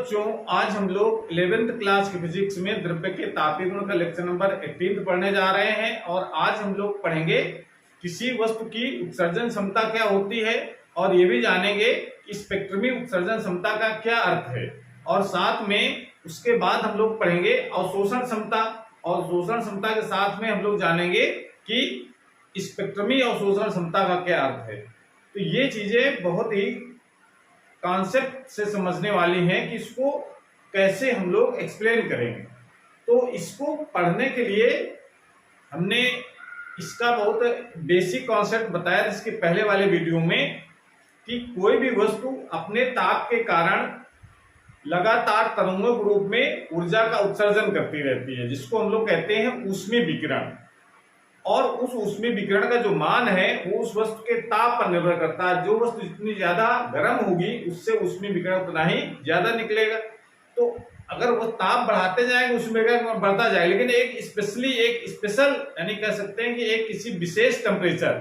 बच्चों, आज हम लोग 11th क्लास की फिजिक्स में द्रव्य के तापीय गुण का लेक्चर नंबर 18 पढ़ने जा रहे हैं। और आज हम लोग पढ़ेंगे किसी वस्तु की उत्सर्जन क्षमता क्या होती है, और ये भी जानेंगे कि स्पेक्ट्रमी उत्सर्जन क्षमता का क्या अर्थ है। और साथ में उसके बाद हम लोग पढ़ेंगे अवशोषण क्षमता, और शोषण क्षमता के साथ में हम लोग जानेंगे कि स्पेक्ट्रमी अवशोषण क्षमता का क्या अर्थ है। तो ये चीजें बहुत ही कॉन्सेप्ट से समझने वाली हैं कि इसको कैसे हम लोग एक्सप्लेन करेंगे। तो इसको पढ़ने के लिए हमने इसका बहुत बेसिक कॉन्सेप्ट बताया इसके पहले वाले वीडियो में, कि कोई भी वस्तु अपने ताप के कारण लगातार तरंगों के रूप में ऊर्जा का उत्सर्जन करती रहती है, जिसको हम लोग कहते हैं ऊष्मीय विकिरण। और उस ऊष्मीय विकिरण का जो मान है वो उस वस्तु के ताप पर निर्भर करता है। जो वस्तु जितनी ज्यादा गर्म होगी उससे ऊष्मीय विकिरण उतना ही ज्यादा निकलेगा। तो अगर वो ताप बढ़ाते जाएंगे ऊष्मीय विकिरण बढ़ता जाएगा, लेकिन एक स्पेशल यानी कह सकते हैं कि एक किसी विशेष टेम्परेचर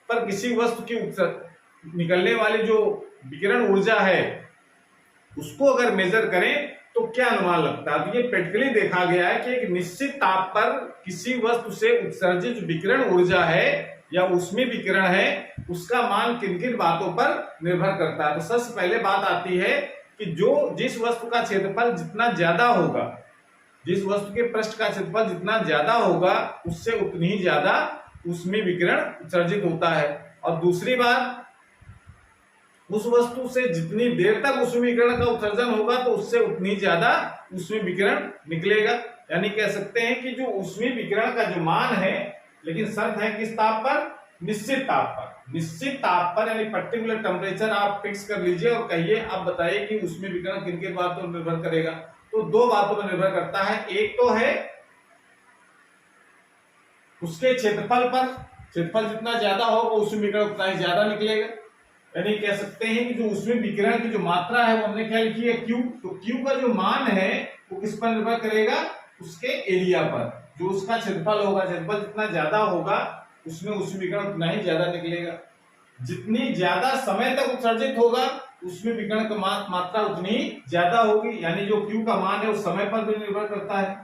पर किसी वस्तु की निकलने वाली जो विकिरण ऊर्जा है उसको अगर मेजर करें तो क्या अनुमान लगता है। तो ये प्रैक्टिकली देखा गया है कि एक निश्चित ताप पर किसी वस्तु से उत्सर्जित विकिरण ऊर्जा है या ऊष्मीय विकिरण है, उसका मान किन किन बातों पर निर्भर करता है। तो सबसे पहले बात आती है कि जिस वस्तु का क्षेत्रफल जितना ज्यादा होगा, जिस वस्तु के पृष्ठ का क्षेत्रफल जितना ज्यादा होगा उससे उतनी ही ज्यादा ऊष्मीय विकिरण उत्सर्जित होता है। और दूसरी बात, उस वस्तु से जितनी देर तक ऊष्मीय विकिरण का उत्सर्जन होगा तो उससे उतनी ज्यादा ऊष्मीय विकिरण निकलेगा। यानी कह सकते हैं कि जो ऊष्मीय विकिरण का जो मान है, लेकिन शर्त है किस ताप पर, निश्चित ताप पर। निश्चित ताप पर यानी पर्टिकुलर टेम्परेचर आप फिक्स कर लीजिए और कहिए, आप बताइए कि ऊष्मीय विकिरण किन किन बातों पर निर्भर करेगा। तो दो बातों पर निर्भर करता है, एक तो है उसके क्षेत्रफल पर, क्षेत्रफल जितना ज्यादा होगा ऊष्मीय विकिरण उतना ही ज्यादा निकलेगा। यानी कह सकते हैं कि जो ऊष्मीय विकिरण की जो मात्रा है वो हमने क्या लिखी है, Q। तो Q का जो मान है वो किस पर निर्भर करेगा, उसके एरिया पर, जो उसका क्षेत्रफल होगा। क्षेत्रफल जितना ज्यादा होगा उसमें ऊष्मीय विकिरण उतना ही ज्यादा निकलेगा। जितनी ज्यादा समय तक उत्सर्जित होगा ऊष्मीय विकिरण की मात्रा उतनी ज्यादा होगी। यानी जो Q का मान है वो समय पर भी निर्भर करता है।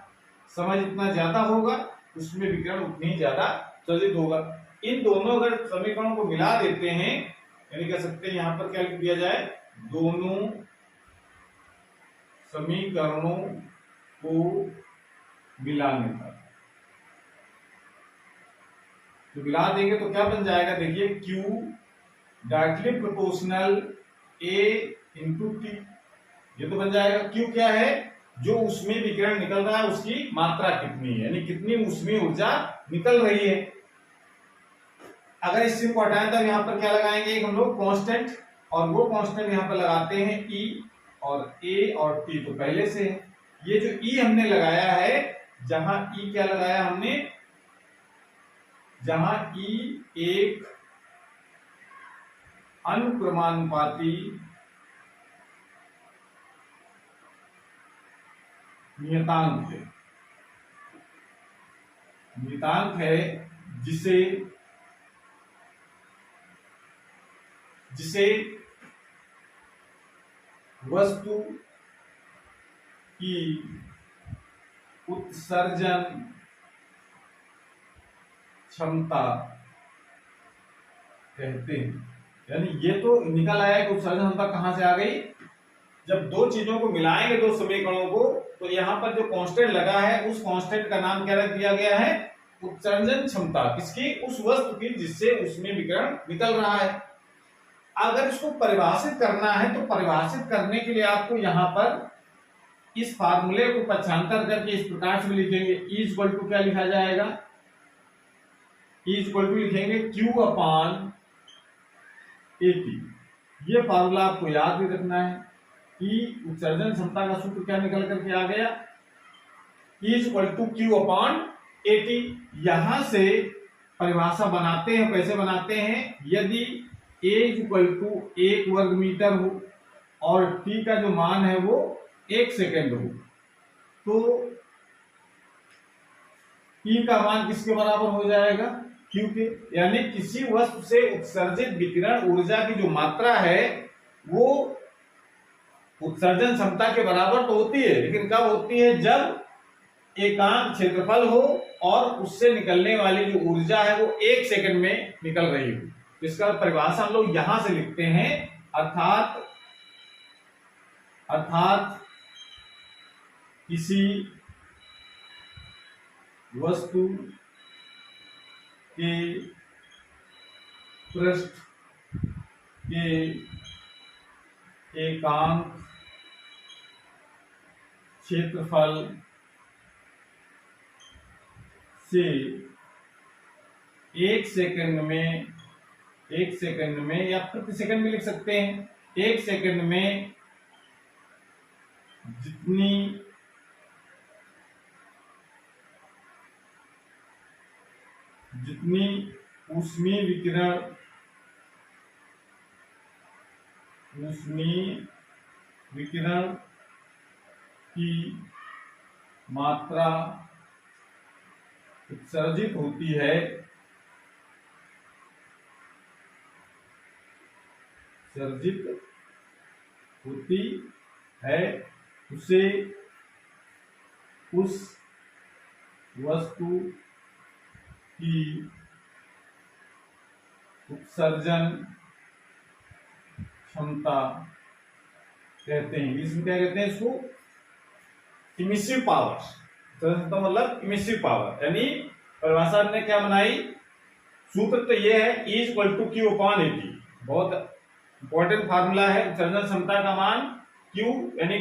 समय जितना ज्यादा होगा ऊष्मीय विकिरण उतनी ही ज्यादा उत्सर्जित होगा। इन दोनों अगर समीकरणों को मिला देते हैं, यानी कह सकते हैं यहां पर क्या लिख दिया जाए, दोनों समीकरणों को मिलाने पर, तो मिला देंगे तो क्या बन जाएगा, देखिए Q directly proportional A into T, ये तो बन जाएगा। Q क्या है, जो ऊष्मीय विकिरण निकल रहा है उसकी मात्रा कितनी है, यानी कितनी ऊष्मीय ऊर्जा निकल रही है। अगर इस चीज को हटाएं तब यहाँ पर क्या लगाएंगे, एक हम लोग कांस्टेंट, और वो कांस्टेंट यहाँ पर लगाते हैं E और A और T। तो पहले से ये जो E हमने लगाया है, जहां E क्या लगाया हमने, जहां E एक अनुक्रमानुपाती नियतांक है, नियतांक है जिसे वस्तु की उत्सर्जन क्षमता कहते हैं। यानी ये तो निकल आया कि उत्सर्जन क्षमता कहां से आ गई, जब दो चीजों को मिलाएंगे, दो समीकरणों को, तो यहाँ पर जो कांस्टेंट लगा है उस कांस्टेंट का नाम क्या रख दिया गया है, उत्सर्जन क्षमता। किसकी, उस वस्तु की जिससे उसमें विकिरण निकल रहा है। अगर इसको परिभाषित करना है तो परिभाषित करने के लिए आपको यहाँ पर इस फार्मूले को पक्षांतर करके इस प्रकार से लिखेंगे, E इक्वल टू क्या लिखा जाएगा, E इक्वल टू लिखेंगे Q अपॉन AT। ये फार्मूला आपको याद भी रखना है। E उत्सर्जन क्षमता का सूत्र क्या निकल करके आ गया, E equal to Q upon AT। यहां से परिभाषा बनाते हैं, कैसे बनाते हैं, यदि A इक्वल टू 1 वर्ग मीटर हो और T का जो मान है वो 1 सेकेंड हो, तो T का मान किसके बराबर हो जाएगा, Q के। यानी किसी वस्तु से उत्सर्जित विकिरण ऊर्जा की जो मात्रा है वो उत्सर्जन क्षमता के बराबर तो होती है, लेकिन कब होती है? जब एकांक क्षेत्रफल हो और उससे निकलने वाली जो ऊर्जा है वो 1 सेकंड में निकल रही हो। तो इसका परिभाषा हम लोग यहां से लिखते हैं, अर्थात किसी वस्तु के पृष्ठ के एकांक क्षेत्रफल से 1 सेकंड में या प्रति सेकंड भी लिख सकते हैं, 1 सेकंड में जितनी ऊष्मीय विकिरण की मात्रा उत्सर्जित होती है उसे उस वस्तु की उत्सर्जन क्षमता कहते हैं। इसमें क्या कहते हैं? इसको इमिसिव पावर, तो मतलब इमिसिव पावर, यानी परिभाषा ने क्या बनाई? सूत्र तो ये है, E = Q/80। बहुत इंपॉर्टेंट फार्मूला है। उत्सर्जन क्षमता का मान Q यानी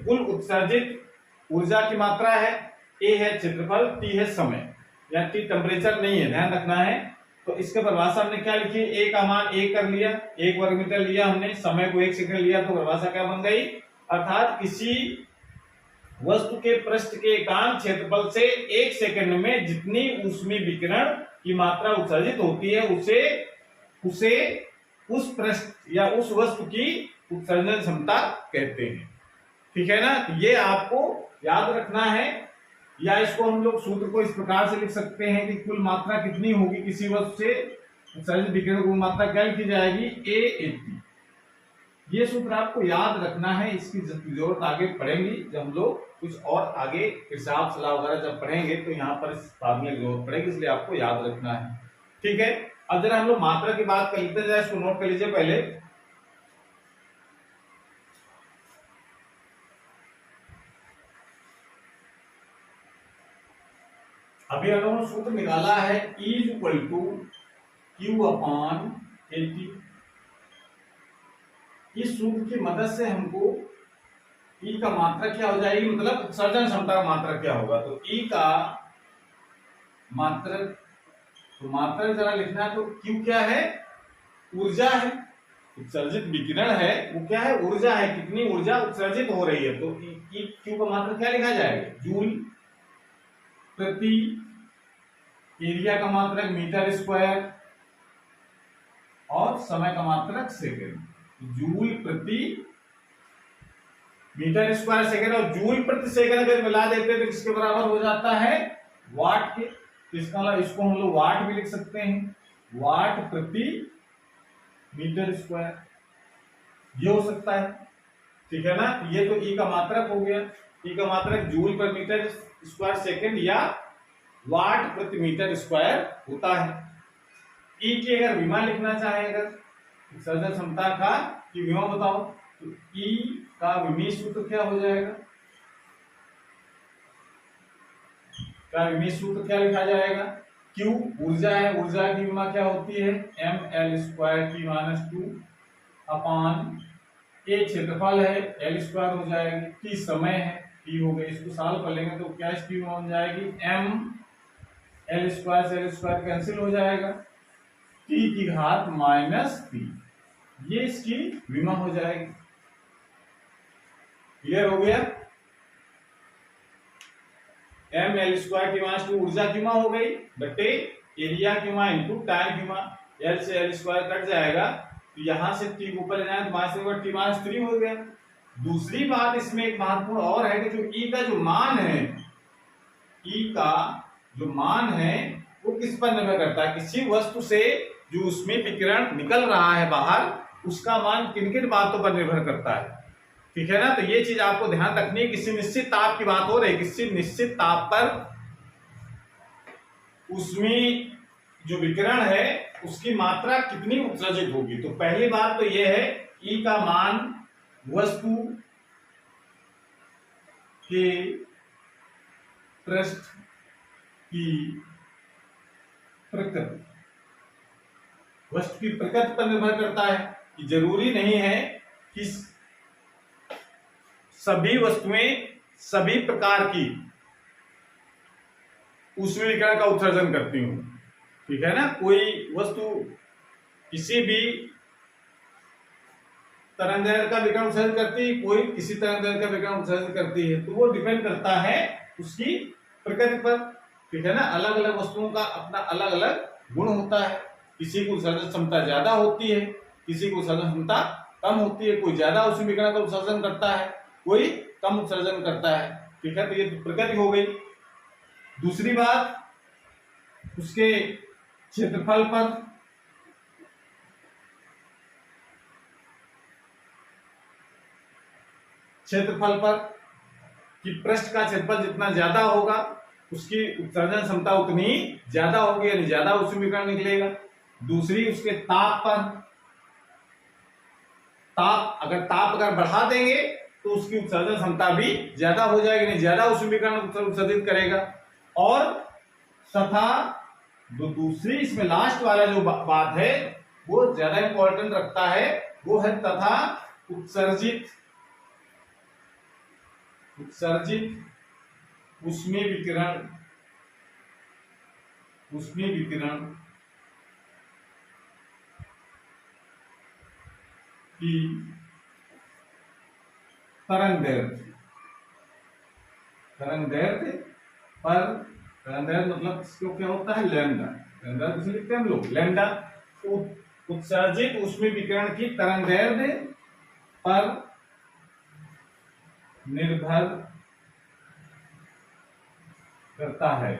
कुल उत्सर्जित ऊर्जा की मात्रा है, A है क्षेत्रफल, T है समय, या T टेम्परेचर नहीं है, ध्यान रखना है। तो इसके परिभाषा हमने क्या लिखी? A का मान 1 कर लिया, 1 वर्ग मीटर लिया हमने, समय को 1 सेकंड लिया, तो परिभाषा क्या बन गई? अर्थात किसी वस्तु के पृष्ठ के एकांक क्षेत्रफल से 1 सेकंड में जितनी ऊष्मीय विकिरण की मात्रा उत्सर्जित होती है उसे उस पृष्ठ या उस वस्तु की उत्सर्जन क्षमता कहते हैं। ठीक है ना? तो ये आपको याद रखना है, या इसको हम लोग सूत्र को इस प्रकार से लिख सकते हैं कि कुल मात्रा कितनी होगी किसी वस्तु से उत्सर्जित विकिरण की मात्रा क्या लिखी जाएगी? A80। ये सूत्र आपको याद रखना है, इसकी जरूरत आगे पड़ेगी जब हम लोग कुछ और आगे हिसाब सलाह वगैरह जब पढ़ेंगे, तो यहाँ पर इस फार्मूले की जरूरत पड़ेगी, इसलिए आपको याद रखना है। ठीक है, अब जरा हम लोग मात्रा की बात कर लेते हैं, इसको नोट कर लीजिए पहले। अभी हम लोगों ने सूत्र निकाला है E = Q/80। इस सूत्र की मदद से हमको E का मात्रा क्या हो जाएगी, मतलब उत्सर्जन क्षमता का मात्रा क्या होगा। तो E का मात्रा जरा लिखना है, तो Q क्या है? ऊर्जा है। उत्सर्जित विकिरण है वो क्या है? ऊर्जा है, कितनी ऊर्जा उत्सर्जित हो रही है। तो Q का मात्रा क्या लिखा जाएगा? जूल प्रति एरिया का मात्रक मीटर स्क्वायर और समय का मात्रक सेकंड। जूल प्रति मीटर स्क्वायर सेकंड और जूल प्रति सेकंड अगर मिला देते हैं तो किसके बराबर हो जाता है? वाट के। तो इसको हम लोग वाट भी लिख सकते हैं, वाट प्रति मीटर स्क्वायर, ये हो सकता है। ठीक है ना? ये तो E का मात्रक हो गया। E का मात्रक जूल पर मीटर स्क्वायर सेकंड या वाट प्रति मीटर स्क्वायर होता है। E की अगर विमा लिखना चाहे, अगर उत्सर्जन क्षमता का की विमा बताओ, तो E का विमीय सूत्र क्या हो जाएगा? विमीय सूत्र क्या लिखा जाएगा? Q ऊर्जा है, ऊर्जा की विमा क्या होती है? mL²T-2 अपान A क्षेत्रफल है, L² हो जाएगी, T समय है, T हो गई। इसको सॉल्व कर लेंगे तो क्या इसकी विमा बन जाएगी? mL² से L² कैंसिल हो जाएगा, T⁻⁻P, ये इसकी विमा हो जाएगी। क्लियर हो गया? mL²T-2 ऊर्जा की विमा हो गई बटे एरिया की विमा इनटू टाइम की विमा, L से L² कट जाएगा, तो यहां से T ऊपर ले जाए तो T-3 हो गया। दूसरी बात इसमें एक महत्वपूर्ण और है कि जो E का जो मान है, E का जो मान है वो किस पर निर्भर करता है? किसी वस्तु से जो उसमें विकिरण निकल रहा है बाहर, उसका मान किन किन बातों पर निर्भर करता है। ठीक है ना। तो ये चीज आपको ध्यान रखनी है। किसी निश्चित ताप की बात हो रही है, किसी निश्चित ताप पर ऊष्मीय जो विकिरण है उसकी मात्रा कितनी उत्सर्जित होगी। तो पहली बात तो यह है E का मान वस्तु के पृष्ठ की प्रकृति, वस्तु की प्रकृति पर निर्भर करता है। कि जरूरी नहीं है कि सभी वस्तुएं सभी प्रकार की ऊष्मीय विकिरण का उत्सर्जन करती हूं। ठीक है ना। कोई वस्तु किसी भी तरंगदैर्घ्य का विकिरण उत्सर्जन करती है, कोई किसी तरंगदैर्घ्य का विकिरण उत्सर्जन करती है। तो वो डिपेंड करता है उसकी प्रकृति पर। ठीक है ना। अलग अलग वस्तुओं का अपना अलग अलग गुण होता है। किसी की उत्सर्जन क्षमता ज्यादा होती है, किसी की उत्सर्जन क्षमता कम होती है। कोई ज्यादा ऊष्मीय विकिरण का उत्सर्जन करता है, कोई कम उत्सर्जन करता है। ठीक है। तो ये प्रकृति हो गई। दूसरी बात उसके क्षेत्रफल पर। क्षेत्रफल पर कि पृष्ठ का क्षेत्रफल जितना ज्यादा होगा उसकी उत्सर्जन क्षमता उतनी ज्यादा होगी, यानी ज्यादा ऊष्मीय विकिरण निकलेगा। दूसरी उसके ताप पर। ताप अगर बढ़ा देंगे तो उसकी उत्सर्जन क्षमता भी ज्यादा हो जाएगी, यानी ज्यादा ऊष्मीय विकिरण उत्सर्जित करेगा। और तथा जो दूसरी इसमें लास्ट वाला जो बात है वो ज्यादा इंपॉर्टेंट रखता है, वो है तथा उत्सर्जित ऊष्मीय विकिरण की तरंगदैर्घ्य पर। तरंगदैर्घ्य मतलब इसको क्या होता है, लैम्डा। तरंगदैर्घ्य किसे लिखते हैं हम लोग, लैम्डा। उत्सर्जित ऊष्मीय विकिरण की तरंगदैर्घ्य पर निर्भर करता है।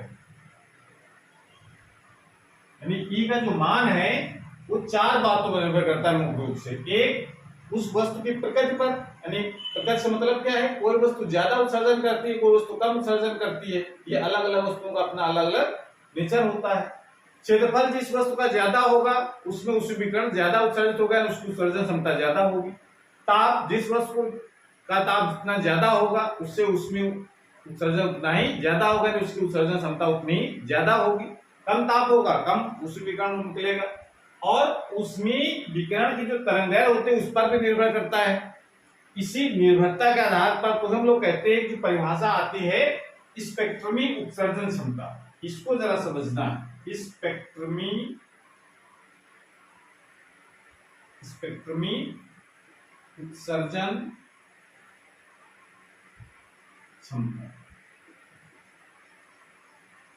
यानी E का जो मान है वो चार बातों पर निर्भर करता है मुख्य रूप से। एक, उस वस्तु की प्रकृति पर, यानी प्रकृति से मतलब क्या है, कोई वस्तु ज्यादा उत्सर्जन करती है, कोई वस्तु कम उत्सर्जन करती है। ये अलग अलग वस्तुओं का अपना अलग अलग नेचर होता है। क्षेत्रफल जिस वस्तु का ज्यादा होगा उसमें ऊष्मीय विकिरण ज्यादा उत्सर्जित होगा, उसकी उत्सर्जन क्षमता ज्यादा होगी। ताप, जिस वस्तु का ताप जितना ज्यादा होगा उससे ऊष्मीय उत्सर्जन उतना ही ज्यादा होगा, उसकी उत्सर्जन क्षमता उतनी ही ज्यादा होगी। कम ताप होगा, कम ऊष्मीय विकिरण निकलेगा। और ऊष्मीय विकिरण की जो तरंगदैर्घ्य होती है उस पर भी निर्भर करता है। इसी निर्भरता के आधार पर तो हम लोग कहते हैं कि परिभाषा आती है स्पेक्ट्रमी उत्सर्जन क्षमता। इसको जरा समझना है। स्पेक्ट्रमी उत्सर्जन क्षमता।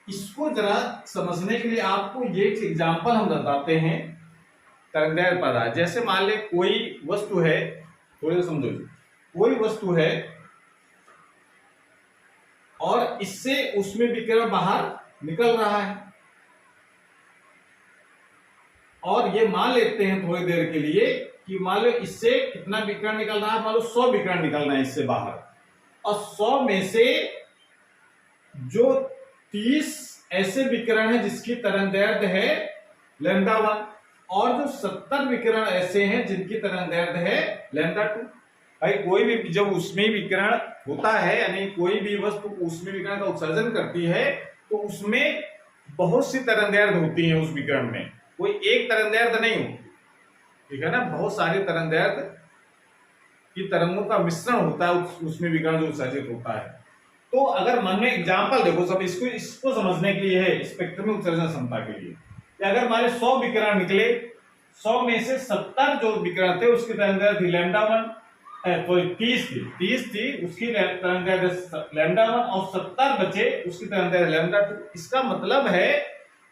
इसको जरा समझने के लिए आपको ये एग्जांपल हम बताते हैं तरंगदैर्घ्य पर। जैसे मान ले कोई वस्तु है, थोड़ा सा समझो, कोई वस्तु है और इससे ऊष्मीय विकिरण बाहर निकल रहा है, और ये मान लेते हैं थोड़ी देर के लिए कि मान लो इससे कितना विकिरण निकल रहा है, मान लो 100 विकिरण निकल रहा है इससे बाहर, और 100 में से जो 30 ऐसे विकिरण है जिसकी तरंगदैर्घ्य है λ1, और जो 70 विकिरण ऐसे हैं जिनकी तरंगदैर्घ्य है λ2। भाई कोई भी जब ऊष्मीय विकिरण होता है, यानी कोई भी वस्तु ऊष्मीय विकिरण का उत्सर्जन करती है, तो उसमें बहुत सी तरंगदैर्घ्य होती हैं। उस विकिरण में कोई एक तरंगदैर्घ्य नहीं होती। ठीक है ना। बहुत सारी तरंगदैर्घ्य की तरंगों का मिश्रण होता है ऊष्मीय विकिरण जो उत्सर्जित होता है। तो अगर मन में एग्जांपल देखो, सब इसको समझने के लिए है स्पेक्ट्रम में उत्सर्जन क्षमता के लिए। अगर मान 100 विकिरण निकले, 100 में से 70 जो विकिरण थे उसकी तरंगदैर्घ्य थी λ1, तो 30 थी उसकी तरंगदैर्घ्य λ1, और 70 बचे उसकी तरंगदैर्घ्य λ2। इसका मतलब है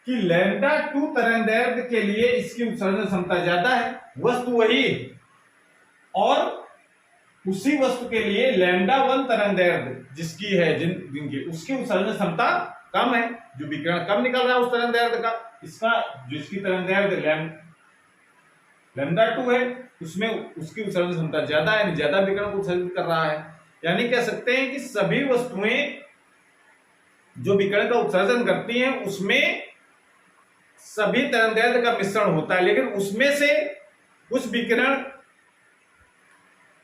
कि λ2 तरंगदैर्घ्य के लिए इसकी उत्सर्जन क्षमता ज्यादा है, वस्तु वही, और उसी वस्तु के लिए λ1 तरंगदैर्घ्य जिसकी है जिनकी उसकी उत्सर्जन क्षमता कम है, जो विकिरण कम निकल रहा है उस तरंगदैर्घ्य का, इसका जो इसकी तरंगदैर्घ्य λ2 है, उसमें उसकी उत्सर्जन क्षमता ज्यादा है, ज्यादा विकिरण को उत्सर्जित कर रहा है। यानी कह सकते हैं कि सभी वस्तुएं जो विकिरण का उत्सर्जन करती हैं उसमें सभी तरंगदैर्ध्य का मिश्रण होता है, लेकिन उसमें से कुछ विकिरण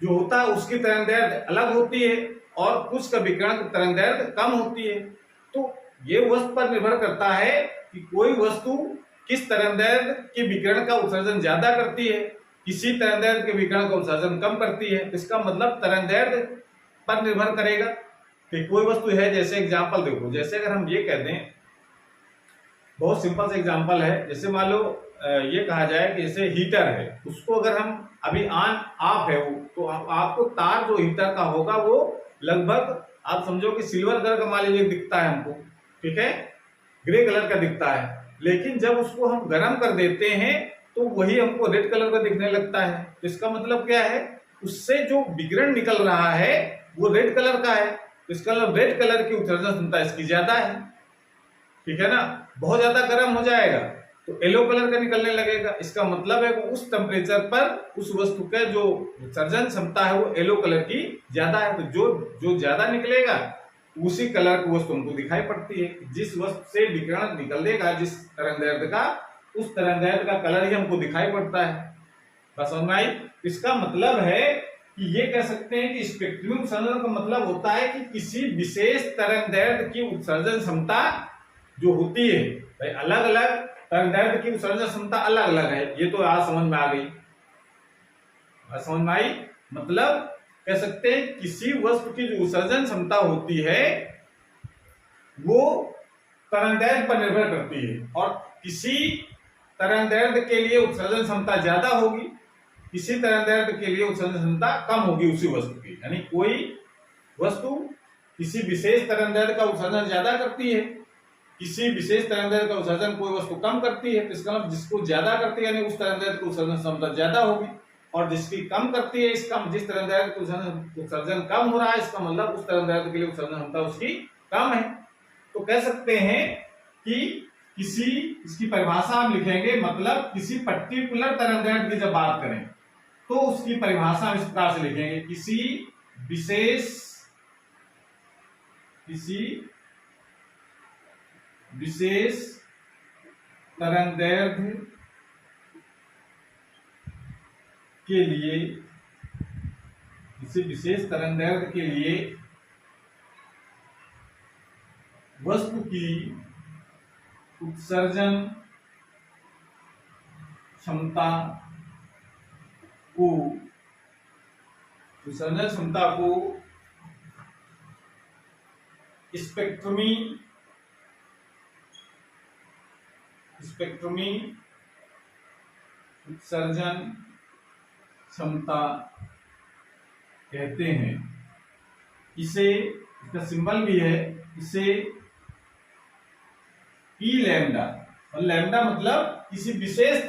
जो होता है उसकी तरंगदैर्ध्य अलग होती है और कुछ का विकिरण तरंगदैर्ध्य कम होती है। तो ये वस्तु पर निर्भर करता है कि कोई वस्तु किस तरंगदैर्ध्य के विकिरण का उत्सर्जन ज्यादा करती है, किसी तरंगदैर्ध्य के विकिरण का उत्सर्जन कम करती है। इसका मतलब तरंगदैर्ध्य पर निर्भर करेगा कि कोई वस्तु है, जैसे एग्जांपल देखो, जैसे अगर हम ये कह दें, बहुत सिंपल सा एग्जांपल है, जैसे मान लो ये कहा जाए कि जैसे हीटर है, उसको अगर हम अभी ऑन ऑफ है वो, तो आपको तार जो हीटर का होगा वो लगभग आप समझो कि सिल्वर कलर का मान लीजिए दिखता है हमको, ठीक है, ग्रे कलर का दिखता है, लेकिन जब उसको हम गर्म कर देते हैं तो वही हमको रेड कलर का दिखने लगता है। तो इसका मतलब क्या है, उससे जो विकिरण निकल रहा है वो रेड कलर का है, तो इसका मतलब रेड कलर की उत्सर्जन क्षमता इसकी ज्यादा है, ठीक है ना। बहुत ज्यादा गर्म हो जाएगा तो येलो कलर का निकलने लगेगा, इसका मतलब है कि उस टेम्परेचर पर उस वस्तु का जो उत्सर्जन क्षमता है वो येलो कलर की ज्यादा है। तो जो ज्यादा निकलेगा उसी कलर की वस्तु हमको दिखाई पड़ती है। जिस वस्तु से विकिरण निकलेगा जिस तरंगदैर्ध्य का, उस तरंगदैर्ध्य का कलर ही हमको दिखाई पड़ता है। बस समझ में आई। इसका मतलब है कि ये कह सकते हैं कि स्पेक्ट्रमी उत्सर्जन का मतलब होता है कि किसी विशेष तरंगदैर्ध्य की उत्सर्जन क्षमता जो होती है, भाई अलग अलग तरंगदैर्ध्य की उत्सर्जन क्षमता अलग अलग है, ये तो आज समझ में आ गई, समझ में आई। मतलब कह सकते हैं किसी वस्तु की जो उत्सर्जन क्षमता होती है वो तरंगदैर्ध्य पर निर्भर करती है, और किसी तरंगदैर्ध्य के लिए उत्सर्जन क्षमता ज्यादा होगी, किसी तरंगदैर्ध्य के लिए उत्सर्जन क्षमता कम होगी उसी वस्तु की। यानी कोई वस्तु किसी विशेष तरंगदैर्ध्य का उत्सर्जन ज्यादा करती है, किसी विशेष तरंगदैर्ध्य का उत्सर्जन कोई वस्तु कम करती है, इसका मतलब जिसको ज्यादा करती है यानी उस तरंगदैर्ध्य की उत्सर्जन क्षमता ज्यादा होगी, और जिसकी कम करती है इसका जिस तरंगदैर्ध्य का उत्सर्जन कम हो रहा है इसका मतलब उस तरंगदैर्ध्य के लिए उत्सर्जन क्षमता उसकी कम है। तो कह सकते हैं कि किसी, इसकी परिभाषा हम लिखेंगे, मतलब किसी पर्टिकुलर तरंगदैर्ध्य की जब बात करें तो उसकी परिभाषा इस प्रकार से लिखेंगे, किसी विशेष तरंगदैर्ध्य के लिए, किसी विशेष तरंगदैर्ध्य के लिए वस्तु की उत्सर्जन क्षमता को स्पेक्ट्रमी उत्सर्जन क्षमता कहते हैं। इसे, इसका सिंबल भी है, इसे ई लैम्डा, और लैम्डा मतलब किसी विशेष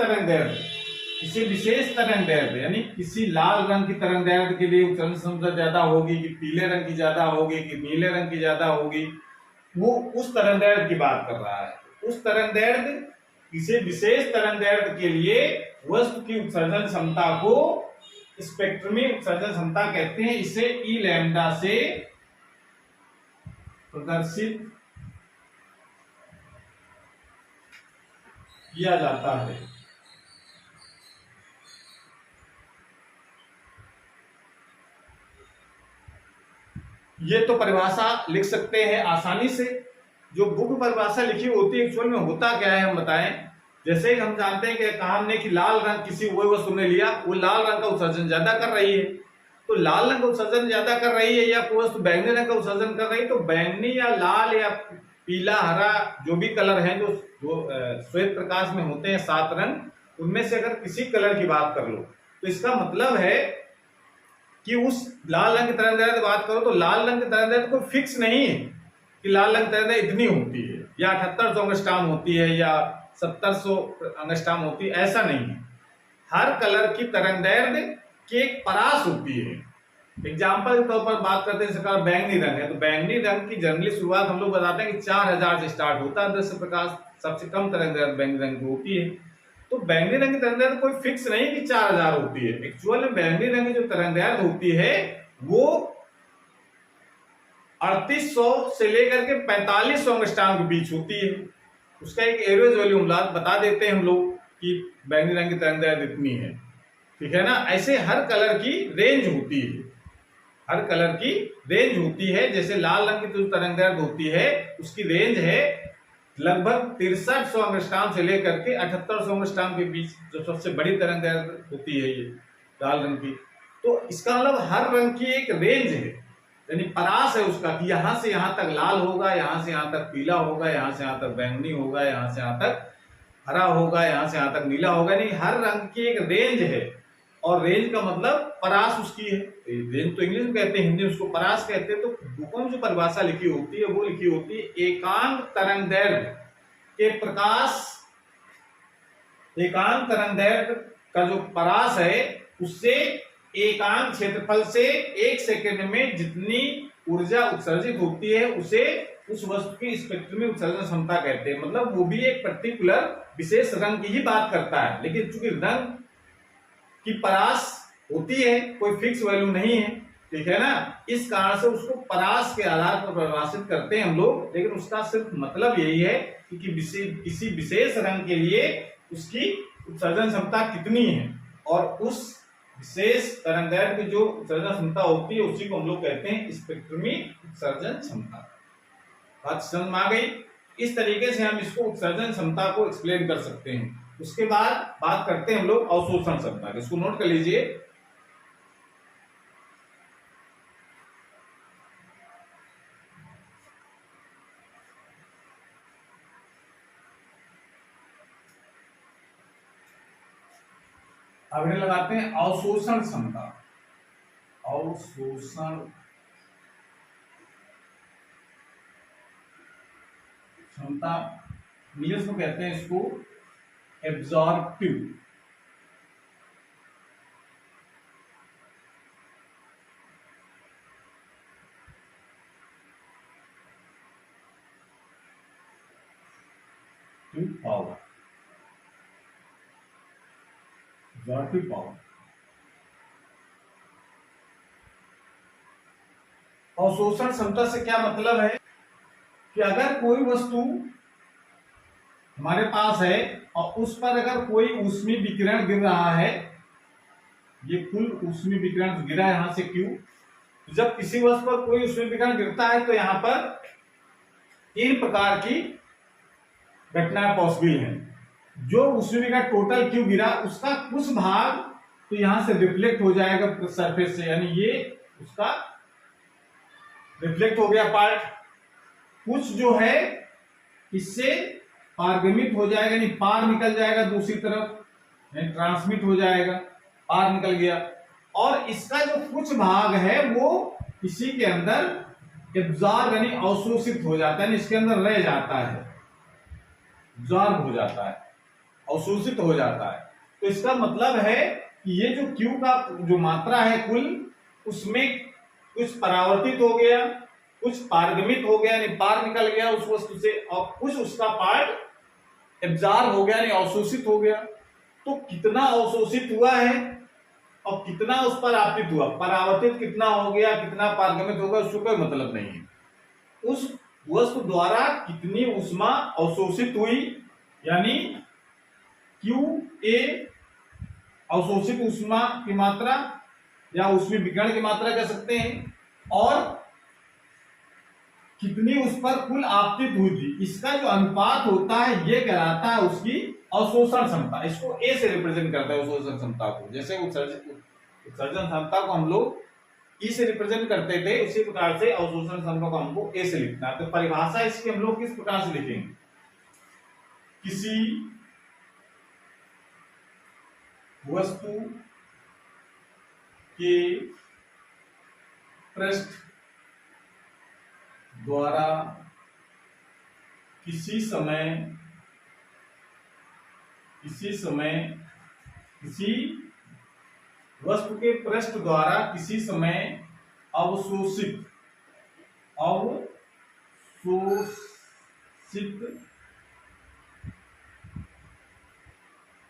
तरंगदैर्ध्य यानी किसी लाल रंग की तरंगदैर्ध्य के लिए उत्सर्जन क्षमता ज्यादा होगी कि पीले रंग की ज्यादा होगी कि नीले रंग की ज्यादा होगी, वो उस तरंगदैर्ध्य की बात कर रहा है। उस तरंगदैर्ध्य, किसी विशेष तरंगदैर्ध्य के लिए वस्तु की उत्सर्जन क्षमता को स्पेक्ट्रमी उत्सर्जन क्षमता कहते हैं। इसे ई लैम्डा से प्रदर्शित किया जाता है। ये तो परिभाषा लिख सकते हैं आसानी से। जो बुक परिभाषा लिखी होती है एक्चुअल में होता क्या है हम बताएं। जैसे हम जानते हैं कि कहा हमने कि लाल रंग किसी वही वस्तु ने लिया, वो लाल रंग का उत्सर्जन ज्यादा कर रही है, तो लाल रंग का उत्सर्जन ज्यादा कर रही है, या कोई वस्तु बैंगनी रंग का उत्सर्जन कर रही है, तो बैंगनी या लाल या पीला हरा जो भी कलर हैं जो श्वेत प्रकाश में होते हैं 7 रंग, उनमें से अगर किसी कलर की बात कर लो तो इसका मतलब है कि उस लाल रंग की तरंगदैर्ध्य की बात करो तो लाल रंग की तरंगदैर्ध्य कोई फिक्स नहीं है कि लाल रंग की तरंगदैर्ध्य इतनी होती है या 7800 एंगस्ट्रॉम होती है या 1700 एंगस्ट्रॉम होती है, ऐसा नहीं है। हर कलर की तरंगदैर्ध्य की एक परास होती है। एग्जाम्पल के तौर पर बात करते हैं, जैसे बैंगनी रंग है तो बैंगनी रंग की जनरली शुरुआत हम लोग बताते हैं कि 4000 से स्टार्ट होता है दृश्य प्रकाश, सबसे कम तरंगदैर्ध्य बैंगनी रंग की होती है। तो बैंगनी रंग की तरंगदैर्घ्य कोई फिक्स नहीं कि 4000 होती है। एक्चुअल में बैंगनी रंग की जो तरंगदैर्घ्य होती है वो 3800 से लेकर के 4500 एंगस्ट्रॉम के बीच होती है। उसका एक एवरेज वैल्यू हम बता देते हैं हम लोग कि बैंगनी रंग की तरंगदैर्घ्य इतनी है, ठीक है ना। ऐसे हर कलर की रेंज होती है, हर कलर की रेंज होती है। जैसे लाल रंग की जो तरंगदैर्घ्य होती है उसकी रेंज है लगभग 6300 एंगस्ट्रॉम से लेकर के 7800 एंगस्ट्रॉम के बीच, जो सबसे बड़ी तरंगदैर्घ्य होती है ये लाल रंग की। तो इसका मतलब हर रंग की एक रेंज है, यानी परास है उसका कि यहां से यहां तक लाल होगा, यहां से यहां तक पीला होगा, यहां से यहां तक बैंगनी होगा, यहां से यहां तक हरा होगा, यहां से यहां तक नीला होगा। नहीं, हर रंग की एक रेंज है, और रेंज का मतलब परास उसकी है। रेंज तो इंग्लिश में कहते हैं, हिंदी में उसको परास कहते हैं। तो बुकों में जो परिभाषा लिखी होती है वो लिखी होती है एकांक तरंगदैर्घ्य के प्रकाश, एकांक तरंगदैर्घ्य का जो परास है उससे एकांक क्षेत्रफल से 1 सेकंड में जितनी ऊर्जा उत्सर्जित होती है उसे उस वस्तु की स्पेक्ट्रमी उत्सर्जन क्षमता कहते हैं। मतलब वो भी एक पर्टिकुलर विशेष रंग की ही बात करता है, लेकिन चूंकि रंग की परास होती है, कोई फिक्स वैल्यू नहीं है, ठीक है ना। इस कारण से उसको परास के आधार पर परिभाषित करते हैं हम लोग, लेकिन उसका सिर्फ मतलब यही है कि किसी विशेष रंग के लिए उसकी उत्सर्जन क्षमता कितनी है, और उस विशेष तरंगदैर्घ्य की जो उत्सर्जन क्षमता होती है उसी को हम लोग कहते हैं स्पेक्ट्रमी उत्सर्जन क्षमता। बात समझ में आ गई। इस तरीके से हम इसको उत्सर्जन क्षमता को एक्सप्लेन कर सकते हैं। उसके बाद बात करते हैं हम लोग अवशोषण क्षमता की, इसको नोट कर लीजिए। अब इन्हें लगाते हैं अवशोषण क्षमता। अवशोषण क्षमता इंग्लिश में कहते हैं इसको एब्जॉर्प्टिव पावर, एब्जॉर्प्टिव पावर। अवशोषण क्षमता से क्या मतलब है कि अगर कोई वस्तु हमारे पास है और उस पर अगर कोई ऊष्मीय विकिरण गिर रहा है, ये कुल ऊष्मीय विकिरण गिरा यहां से Q, जब किसी वस्तु पर कोई ऊष्मीय विकिरण गिरता है तो यहां पर 3 प्रकार की घटनाएं पॉसिबल हैं। जो ऊष्मीय विकिरण टोटल Q गिरा उसका कुछ भाग तो यहां से रिफ्लेक्ट हो जाएगा सरफेस से, यानी ये उसका रिफ्लेक्ट हो गया पार्ट। कुछ जो है इससे पारगमित हो जाएगा, यानी पार निकल जाएगा दूसरी तरफ, यानी ट्रांसमिट हो जाएगा, पार निकल गया। और इसका जो कुछ भाग है वो इसी के अंदर एब्जॉर्ब यानी अवशोषित हो जाता है, इसके अंदर रह जाता है, एब्जॉर्ब हो जाता है, अवशोषित हो जाता है। तो इसका मतलब है कि ये जो Q का जो मात्रा है कुल, उसमें कुछ परावर्तित हो गया, कुछ पारगमित हो गया यानी पार निकल गया उस वस्तु से, और कुछ उसका पार्ट एब्जॉर्ब हो गया यानी अवशोषित हो गया। तो कितना अवशोषित हुआ है और कितना उस पर आपतित हुआ, परावर्तित कितना हो गया, कितना पारगमित होगा, उसको कोई मतलब नहीं है। उस वस्तु द्वारा कितनी ऊष्मा अवशोषित हुई, यानी QA अवशोषित ऊष्मा की मात्रा या ऊष्मीय विकिरण की मात्रा कह सकते हैं, और कितनी उस पर कुल आपतित हुई थी, इसका जो अनुपात होता है ये कहलाता है उसकी अवशोषण क्षमता। इसको ए से रिप्रेजेंट करता है अवशोषण क्षमता को। जैसे उत्सर्जन क्षमता को हम लोग ई से रिप्रेजेंट करते थे, उसी प्रकार से अवशोषण क्षमता को हमको ए से लिखना है। तो परिभाषा इसकी हम लोग किस प्रकार से लिखेंगे, किसी वस्तु के पृष्ठ द्वारा किसी वस्तु के पृष्ठ द्वारा किसी समय अवशोषित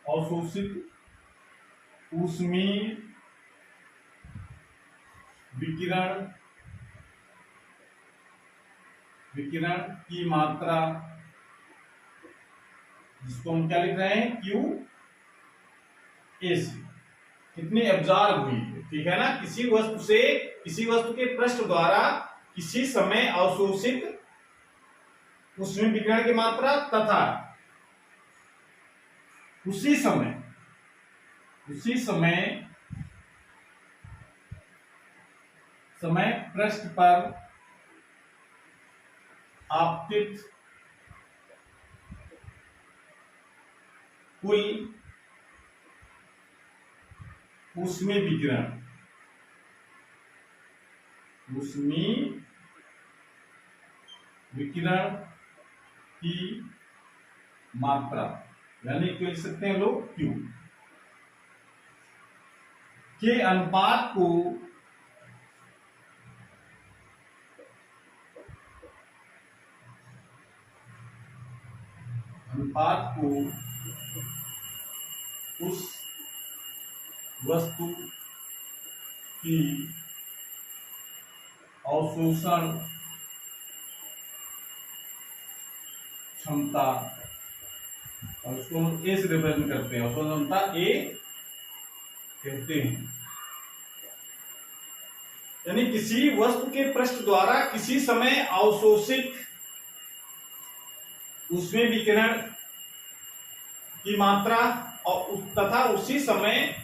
अवशोषित ऊष्मीय विकिरण की मात्रा, जिसको हम क्या लिख रहे हैं, क्यू ए सी, कितनी एब्जॉर्ब हुई है, ठीक है ना। किसी वस्तु के पृष्ठ द्वारा किसी समय अवशोषित ऊष्मीय विकिरण की मात्रा तथा उसी समय पृष्ठ पर आपतित कुल ऊष्मीय विकिरण की मात्रा, यानी क्या लिख सकते हैं लोग, क्यू के अनुपात को उस वस्तु की अवशोषण क्षमता, और उसको हम ए से रिप्रेजेंट करते हैं, अवशोषण क्षमता ए कहते हैं। यानी किसी वस्तु के पृष्ठ द्वारा किसी समय अवशोषित ऊष्मीय विकिरण की मात्रा और तथा उसी समय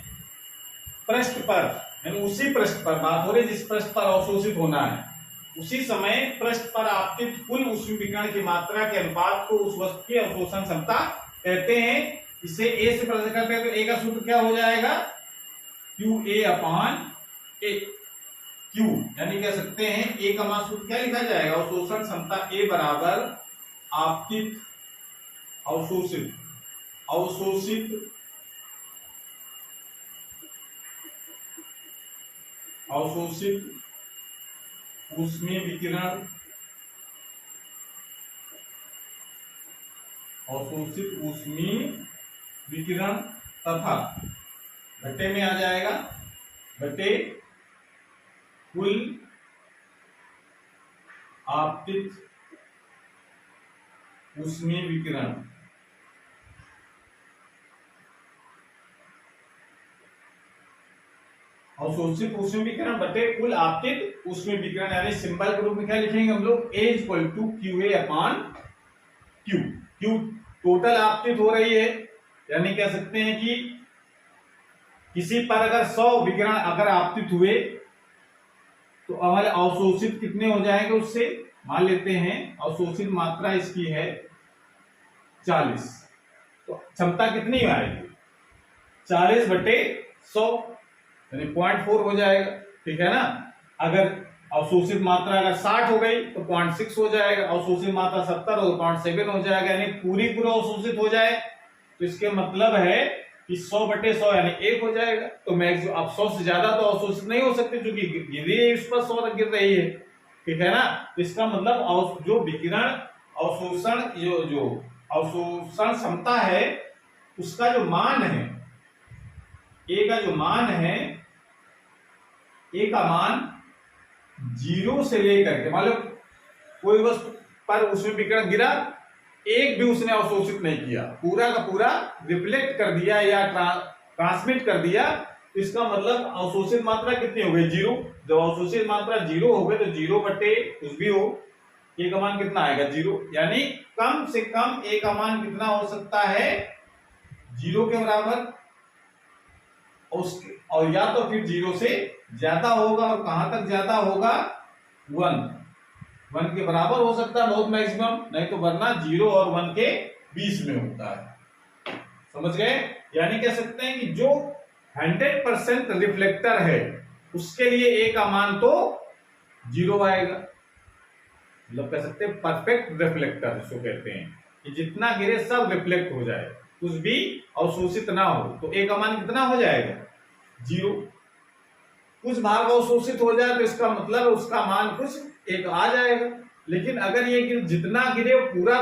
पृष्ठ पर, यानी उसी पृष्ठ पर बात हो रही जिस पृष्ठ पर अवशोषित होना है, उसी समय पृष्ठ पर आपतित कुल ऊष्मीय विकिरण की मात्रा के अनुपात को उस वस्तु की अवशोषण क्षमता कहते हैं। इसे ए से प्रदर्शित करते हैं तो ए का सूत्र क्या हो जाएगा, Q A upon A, Q यानी कह सकते हैं ए का मान सूत्र क्या लिखा जाएगा, अवशोषण क्षमता ए बराबर आपतित अवशोषित ऊष्मीय विकिरण तथा घटे में आ जाएगा, घटे कुल आपतित ऊष्मीय विकिरण, अवशोषित ऊष्मीय विकिरण बटे कुल आपतित ऊष्मीय विकिरण, यानी सिंबल के रूप में क्या लिखेंगे हम लोग, A equal to Q A upon Q. Q total आपतित हो रही है, यानी कह सकते हैं कि किसी पर अगर 100 विकिरण अगर आपतित हुए तो हमारे अवशोषित कितने हो जाएंगे, उससे मान लेते हैं अवशोषित मात्रा इसकी है 40, तो क्षमता कितनी आएगी, 40 बटे 100 यानी 0.4 हो जाएगा, ठीक है ना। अगर अवशोषित मात्रा अगर 60 हो गई तो 0.6 हो जाएगा, अवशोषित मात्रा 70 हो 0.7 हो जाएगा, यानी पूरी अवशोषित हो जाए तो इसके मतलब है कि 100 बटे 100 यानी 1 हो जाएगा। तो मैक्सिमम अब 100 से ज्यादा तो अवशोषित नहीं हो सकती क्योंकि गिर रही है इस पर 100 तक गिर रही है, ठीक है ना। तो इसका मतलब जो विकिरण अवशोषण जो अवशोषण क्षमता है उसका जो मान है, ए का जो मान है, ए का मान 0 से लेकर के, मान लो कोई वस्तु पर उसमें विकिरण गिरा, एक भी उसने अवशोषित नहीं किया, पूरा का पूरा रिफ्लेक्ट कर दिया या ट्रांसमिट कर दिया, तो इसका मतलब अवशोषित मात्रा कितनी हो गई, 0। जब अवशोषित मात्रा 0 हो गई तो 0 बटे कुछ भी हो, ए का मान कितना आएगा, 0। यानी कम से कम ए का मान कितना हो सकता है, 0 के बराबर, और या तो फिर 0 से ज्यादा होगा, और कहां तक ज्यादा होगा, 1 के बराबर हो सकता है बहुत मैक्सिमम, नहीं तो वरना 0 और 1 के बीच में होता है, समझ गए। यानी कह सकते हैं कि जो 100% रिफ्लेक्टर है उसके लिए ए का मान तो 0 आएगा, मतलब कह सकते हैं परफेक्ट रिफ्लेक्टर जिसको कहते हैं कि जितना गिरे सब रिफ्लेक्ट हो जाए, कुछ भी अवशोषित ना हो, तो ए का मान कितना हो जाएगा, 0। कुछ भाग अवशोषित हो जाए तो इसका मतलब उसका मान कुछ एक आ जाएगा, लेकिन अगर ये जितना गिरे पूरा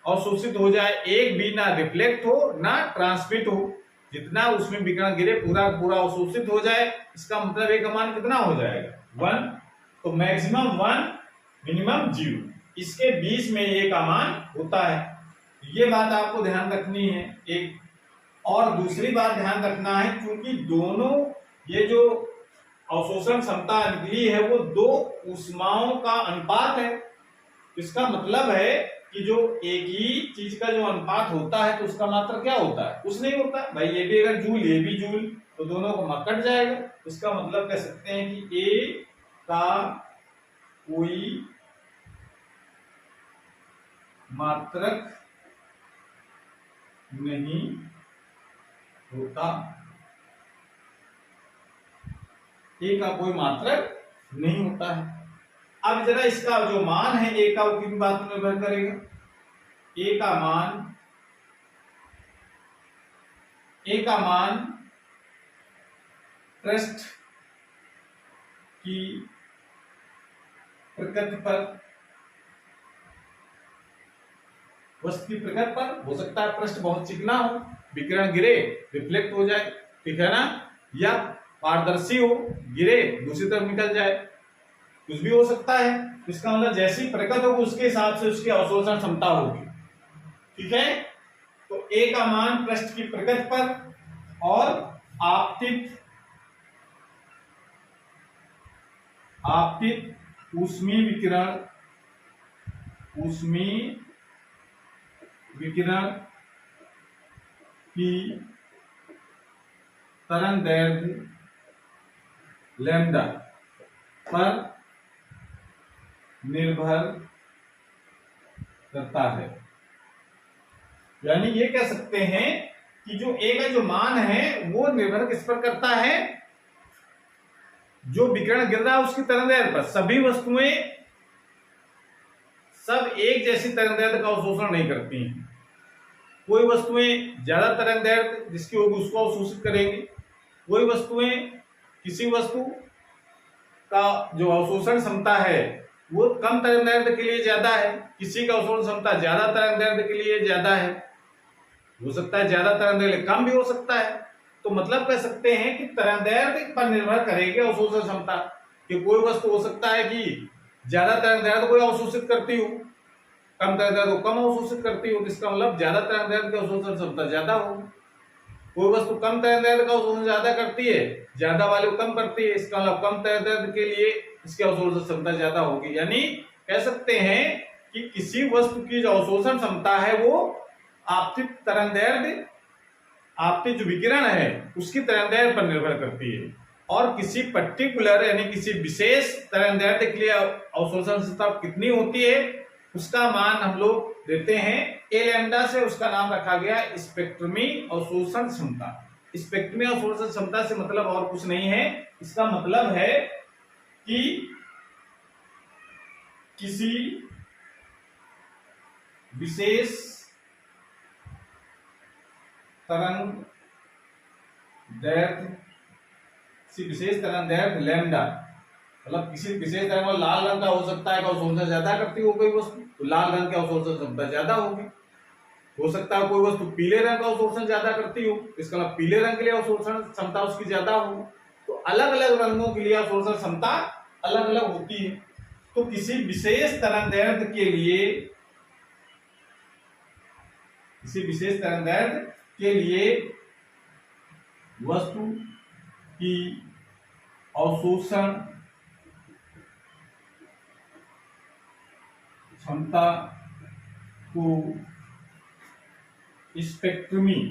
अवशोषित हो जाए, एक भी ना रिफ्लेक्ट हो ना ट्रांसमिट हो, जितना उसमें विकिरण गिरे पूरा पूरा अवशोषित हो जाए। इसका मतलब ए का मान कितना हो जाएगा 1, तो मैक्सिमम 1 मिनिमम 0, इसके बीच में ए का मान होता है। ये बात आपको ध्यान रखनी है एक। और दूसरी बात ध्यान रखना है, क्योंकि दोनों ये जो अवशोषण क्षमता निकली है वो दो ऊष्माओं का अनुपात है। इसका मतलब है कि जो एक ही चीज का जो अनुपात होता है तो उसका मात्रा क्या होता है, कुछ नहीं होता भाई। ये भी अगर जूल ये भी जूल तो दोनों का कट जाएगा। इसका मतलब कह सकते हैं कि ए का कोई मात्रक नहीं होता, ए का कोई मात्रक नहीं होता है। अब जरा इसका जो मान है ए का, वो किन बातों में निर्भर करेगा। ए का मान पृष्ठ की प्रकृति पर, वस्तु की प्रकृति पर हो सकता है पृष्ठ बहुत चिकना हो, विकिरण गिरे रिफ्लेक्ट हो जाए, ठीक है ना, या पारदर्शी हो, गिरे दूसरी तरफ निकल जाए, कुछ भी हो सकता है। इसका मतलब जैसी प्रकृति होगी उसके हिसाब से उसकी अवशोषण क्षमता होगी, ठीक है। तो ए का मान पृष्ठ की प्रकृति पर और आपतित ऊष्मीय विकिरण की तरंगदैर्घ्य लैम्डा पर निर्भर करता है। यानी ये कह सकते हैं कि जो ए का जो मान है वो निर्भर किस पर करता है, जो विकिरण गिर रहा है उसकी तरंगदैर्घ्य पर। सभी वस्तुएं सब एक जैसी तरंगदैर्घ्य का अवशोषण नहीं करती हैं। कोई वस्तुएं ज्यादा तरंगदैर्घ्य जिसकी होगी उसको अवशोषित करेंगे, कोई वस्तुएं किसी वस्तु का जो अवशोषण क्षमता है वो कम तरंगदैर्घ्य के लिए ज्यादा है, किसी का अवशोषण क्षमता ज्यादा तरंगदैर्घ्य के लिए ज्यादा है, हो सकता है ज्यादा तरंगदैर्घ्य कम भी हो सकता है। तो मतलब कह सकते हैं कि तरंगदैर्घ्य पर निर्भर करेगी अवशोषण क्षमता, कि कोई वस्तु हो सकता है कि ज्यादा तरंगदैर्घ्य को अवशोषित करती हो, कम तरंगदैर्घ्य को कम अवशोषित करती हो, तो इसका मतलब ज्यादा तरंगदैर्घ्य की अवशोषण क्षमता ज्यादा होगी। कोई वस्तु कम तरंगदैर्घ्य का अवशोषण ज्यादा करती है, ज्यादा वाले को कम करती है, इसका मतलब कम तरंगदैर्घ्य के लिए इसकी अवशोषण क्षमता ज्यादा होगी। यानी कह सकते हैं कि किसी वस्तु की जो अवशोषण क्षमता है वो आपतित तरंगदैर्घ्य, आपतित जो विकिरण है उसकी तरंगदैर्घ्य पर निर्भर करती है, और किसी पर्टिकुलर यानी किसी विशेष तरंगदैर्घ्य के लिए अवशोषण क्षमता कितनी होती है उसका मान हम लोग देते हैं ए लैम्डा से। उसका नाम रखा गया स्पेक्ट्रमी अवशोषण क्षमता। स्पेक्ट्रमी अवशोषण क्षमता से मतलब और कुछ नहीं है, इसका मतलब है कि किसी विशेष तरंगदैर्घ्य लैम्डा, मतलब किसी विशेष तरंग में लाल रंग का हो सकता है कि अवशोषण ज्यादा करती हो कोई वस्तु, तो लाल रंग की अवशोषण क्षमता ज्यादा होगी। हो सकता है कोई वस्तु पीले रंग का अवशोषण ज्यादा करती हो, इसका मतलब पीले रंग के लिए अवशोषण क्षमता उसकी ज्यादा होगी। तो अलग अलग रंगों के लिए अवशोषण क्षमता अलग अलग होती है। तो किसी विशेष तरंगदैर्घ्य के लिए वस्तु की अवशोषण क्षमता को स्पेक्ट्रमी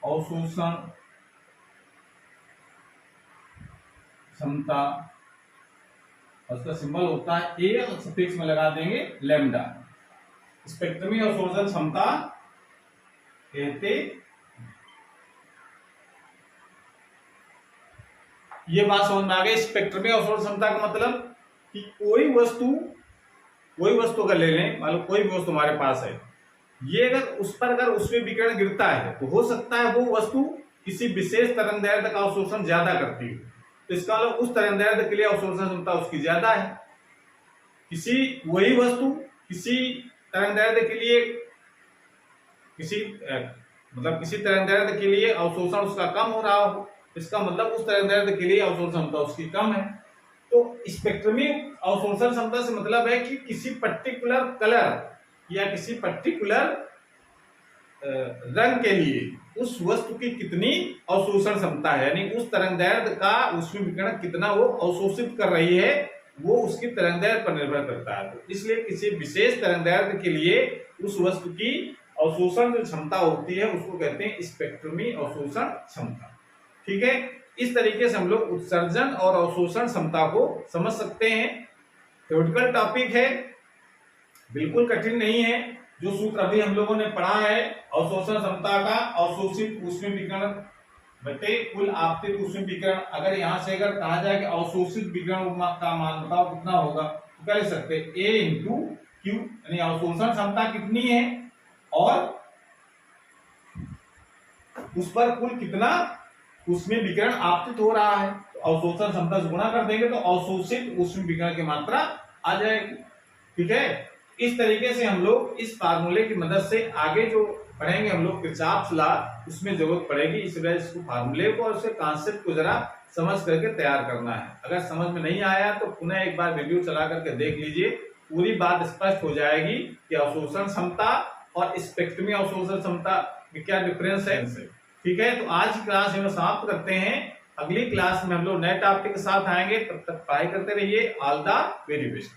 अवशोषण क्षमता, उसका सिंबल होता है ए और सफिक्स में लगा देंगे लैम्डा, स्पेक्ट्रमी अवशोषण क्षमता कहते। ये बात समझ में आ गई। स्पेक्ट्रमी अवशोषण क्षमता का मतलब कि कोई वस्तु अगर ले लें, मान लो कोई भी वस्तु हमारे पास है, ये अगर उसमें विकिरण गिरता है तो हो सकता है वो वस्तु किसी विशेष तरंगदैर्घ्य का अवशोषण ज्यादा करती हो, तो इसका मतलब उस तरंगदैर्घ्य के लिए अवशोषण क्षमता उसकी ज्यादा है। किसी वही वस्तु किसी तरंगदैर्ध्य के लिए किसी तरंगदैर्ध्य के लिए अवशोषण उसका कम हो रहा हो, इसका मतलब उस तरंगदैर्ध्य के लिए अवशोषण क्षमता उसकी कम है। तो स्पेक्ट्रमी अवशोषण क्षमता से मतलब है कि किसी पर्टिकुलर कलर या किसी पर्टिकुलर रंग के लिए उस वस्तु की कितनी अवशोषण क्षमता है, यानी उस तरंगदैर्ध्य का ऊष्मीय विकिरण कितना वो अवशोषित कर रही है, वो उसकी तरंगदैर्ध्य पर निर्भर करता है। तो इसलिए किसी विशेष तरंगदैर्ध्य के लिए उस वस्तु की अवशोषण जो क्षमता होती है उसको कहते हैं स्पेक्ट्रमी अवशोषण क्षमता। ठीक है, इस तरीके से हम लोग उत्सर्जन और अवशोषण क्षमता को समझ सकते हैं। थ्योरेटिकल टॉपिक है, बिल्कुल कठिन नहीं है। जो सूत्र अभी हम लोगों ने पढ़ा है अवशोषण क्षमता का, अवशोषित ऊष्मीय विकिरण बटे कुल आपतित ऊष्मीय विकिरण, अगर यहां से अगर कहा जाए कि अवशोषित विकिरण का मान बताओ कितना होगा, तो कह सकते हैं A इंटू क्यू, यानी अवशोषण क्षमता कितनी है और उस पर कुल कितना ऊष्मीय विकिरण आपतित हो रहा है। तो अवशोषण क्षमता से गुणा कर देंगे तो अवशोषित ऊष्मीय विकिरण की मात्रा आ जाएगी। ठीक है, इस तरीके से हम लोग इस फार्मूले की मदद से आगे जो पढ़ेंगे हम लोग किरचॉफ लॉ, उसमें जरूरत पड़ेगी। इस वजह से फार्मूले को और उसके कॉन्सेप्ट को जरा समझ करके तैयार करना है। अगर समझ में नहीं आया तो पुनः एक बार वीडियो चला करके देख लीजिए, पूरी बात स्पष्ट हो जाएगी कि अवशोषण क्षमता और स्पेक्ट्रमी अवशोषण क्षमता में क्या डिफरेंस है। ठीक है, तो आज की क्लास में समाप्त करते हैं। अगली क्लास में हम लोग नए टॉपिक के साथ आएंगे, तब तक पढ़ाई करते रहिए। All the very best.